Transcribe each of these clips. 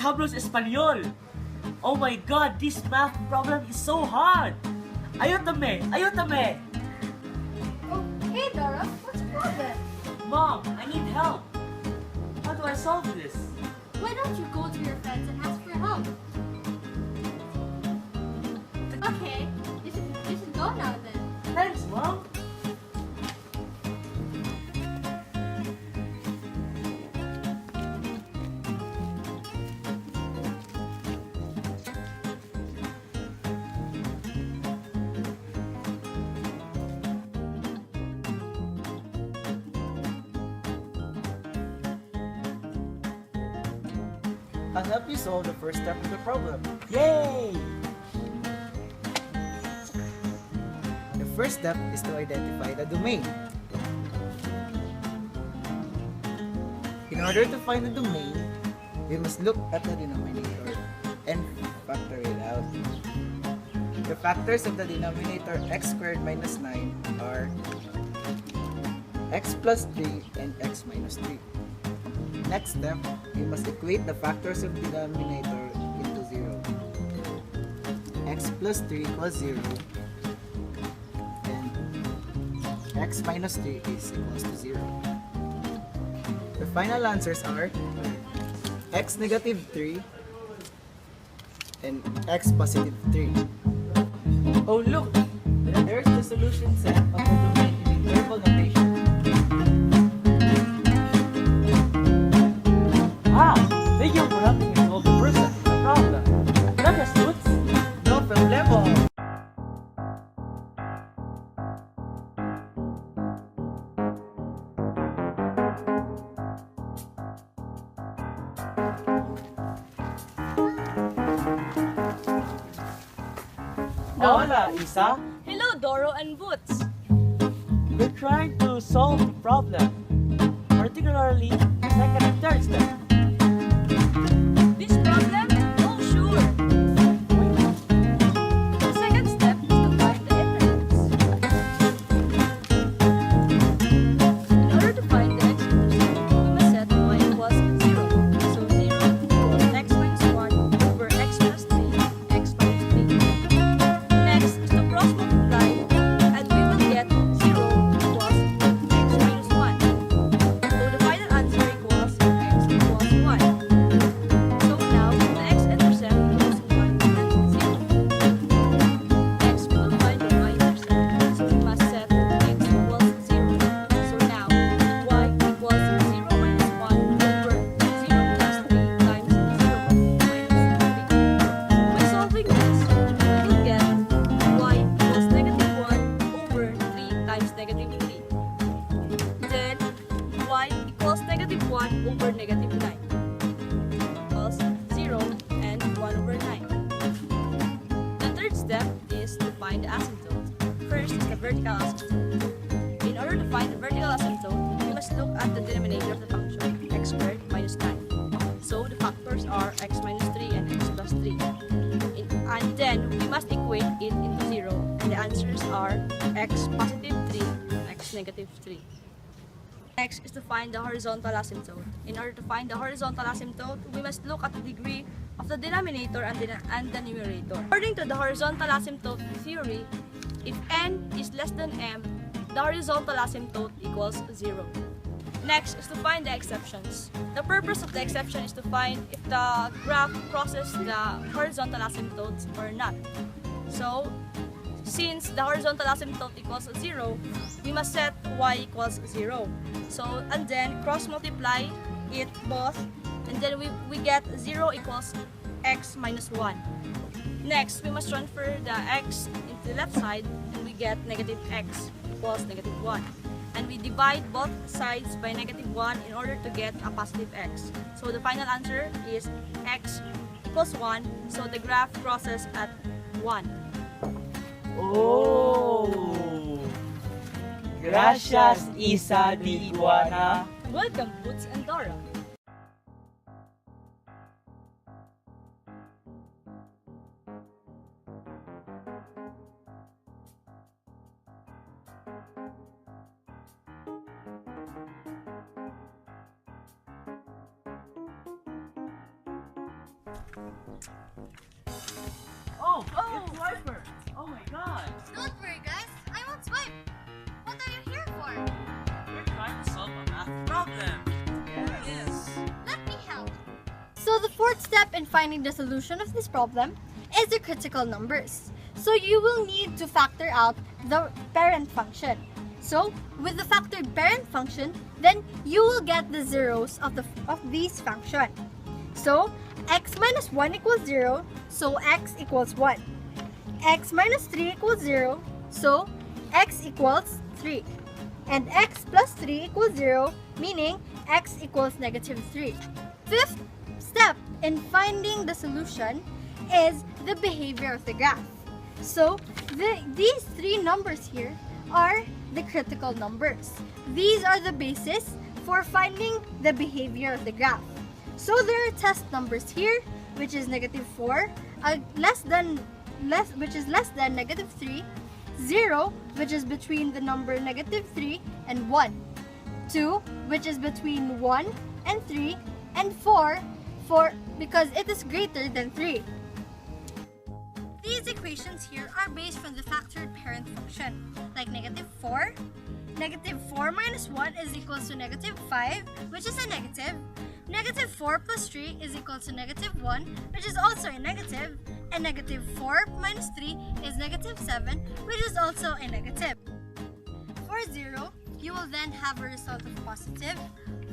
hablos Espanyol. Oh my god, this math problem is so hard. Ayúdame, ayúdame. Oh, hey Dora, what's the problem? Mom, I need help. How do I solve this? Why don't you go to your friends and ask for help? Okay, you should go now then. Thanks, Mom. I'll help you solve the first step of the problem. Yay! The first step is to identify the domain. In order to find the domain, we must look at the denominator and factor it out. The factors of the denominator x squared minus 9 are x plus 3 and x minus 3. Next step, we must equate the factors of the denominator into 0. X plus 3 equals 0 and x minus 3 is equals to 0. The final answers are x negative 3 and x positive 3. Oh look, there's the solution set of the domain in interval notation. Ah, thank you for helping me solve the first step of the problem. Gracias, Toots. No problemo! Hola, Isa. Hello, Doro and Boots. We're trying to solve the problem, particularly the second and third step. This problem? Oh, sure. The second step is to find the intervals. In order to find the x-intercept, we must set y equals 0. So 0 equals x minus 1 over x plus 3, x minus 3. Next is to cross multiply, and we will get 0 equals x minus 1. So the final answer equals x equals 1. So now the x-intercept equals 1 and 0. Next we will find the y-intercept. So we must set x equals 0. So now y equals 0 minus 1 over 0 plus 3 times 0 minus 3. By solving this, we will get y equals negative 1 over 3 times negative 3. Then y equals negative 1 over negative 9 equals 0 and 1 over 9. The third step is to find the asymptote. First is the vertical asymptote. In order to find the vertical asymptote, we must look at the denominator of the function x squared minus 9. So the factors are x minus 3 and x plus 3. And then we must equate it into 0, and the answers are x positive 3 and x negative 3. Next is to find the horizontal asymptote. In order to find the horizontal asymptote, we must look at the degree of the denominator and the numerator. According to the horizontal asymptote theory, if n is less than m, the horizontal asymptote equals 0. Next is to find the exceptions. The purpose of the exception is to find if the graph crosses the horizontal asymptotes or not. So, since the horizontal asymptote equals 0, we must set y equals 0. So, and then cross multiply it both, and then we get 0 equals x minus 1. Next, we must transfer the x into the left side, and we get negative x equals negative 1. And we divide both sides by negative 1 in order to get a positive x. So the final answer is x equals 1, so the graph crosses at 1. Oh! Gracias, Isa di Iguana. Welcome, Boots and Dora. Oh, it's Swiper! Oh my god! Don't worry, guys. I won't swipe. What are you here for? We're trying to solve a math problem! Yes! Let me help. So the fourth step in finding the solution of this problem is the critical numbers. So you will need to factor out the parent function. So with the factored parent function, then you will get the zeros of these function. So x minus 1 equals 0, so x equals 1. X minus 3 equals 0, so x equals 3. And x plus 3 equals 0, meaning x equals negative 3. Fifth step in finding the solution is the behavior of the graph. So these three numbers here are the critical numbers. These are the basis for finding the behavior of the graph. So there are test numbers here, which is negative 4, which is less than negative 3, 0, which is between the number negative 3 and 1, 2, which is between 1 and 3, and 4 because it is greater than 3. These equations here are based from the factored parent function, like negative 4. Negative 4 minus 1 is equals to negative 5, which is a negative. Negative 4 plus 3 is equal to negative 1, which is also a negative. And negative 4 minus 3 is negative 7, which is also a negative. For 0, you will then have a result of positive.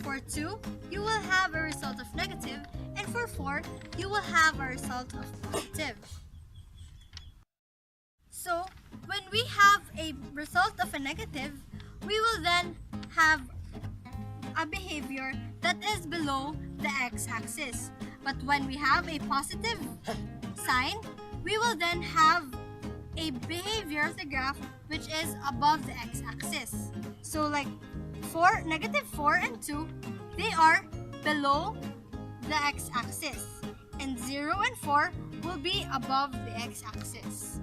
For 2, you will have a result of negative. And for 4, you will have a result of positive. So, when we have a result of a negative, we will then have a behavior that is below the x-axis. But when we have a positive sign, we will then have a behavior of the graph which is above the x-axis. So like negative 4 and 2, they are below the x-axis. And 0 and 4 will be above the x-axis.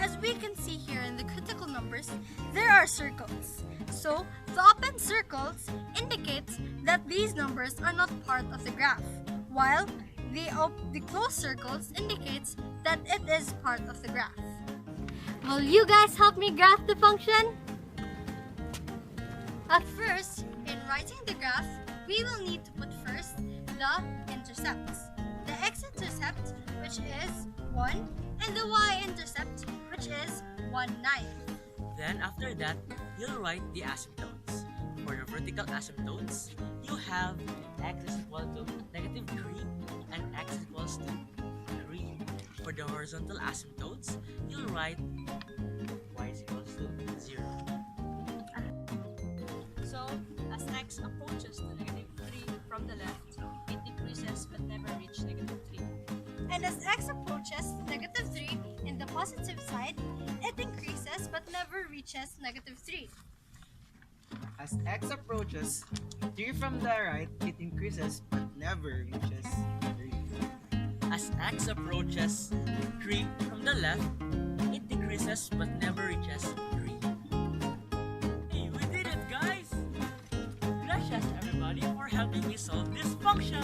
As we can see here in the critical numbers, there are circles. So the open circles indicates that these numbers are not part of the graph, while the closed circles indicates that it is part of the graph. Will you guys help me graph the function? At first, in writing the graph, we will need to put first the intercepts. The x-intercept, which is 1, and the y-intercept, which is 1/9. Then after that, you'll write the asymptotes. For the vertical asymptotes, you have x is equal to negative 3 and x is equals to 3. For the horizontal asymptotes, you'll write y is equals to 0. So, as x approaches to negative 3 from the left, it decreases but never reaches negative 3. And as x approaches negative 3 in the positive side, it increases but never reaches negative 3. As x approaches 3 from the right, it increases but never reaches 3. As x approaches 3 from the left, it decreases but never reaches 3. Hey, we did it, guys! Gracias everybody for helping me solve this function!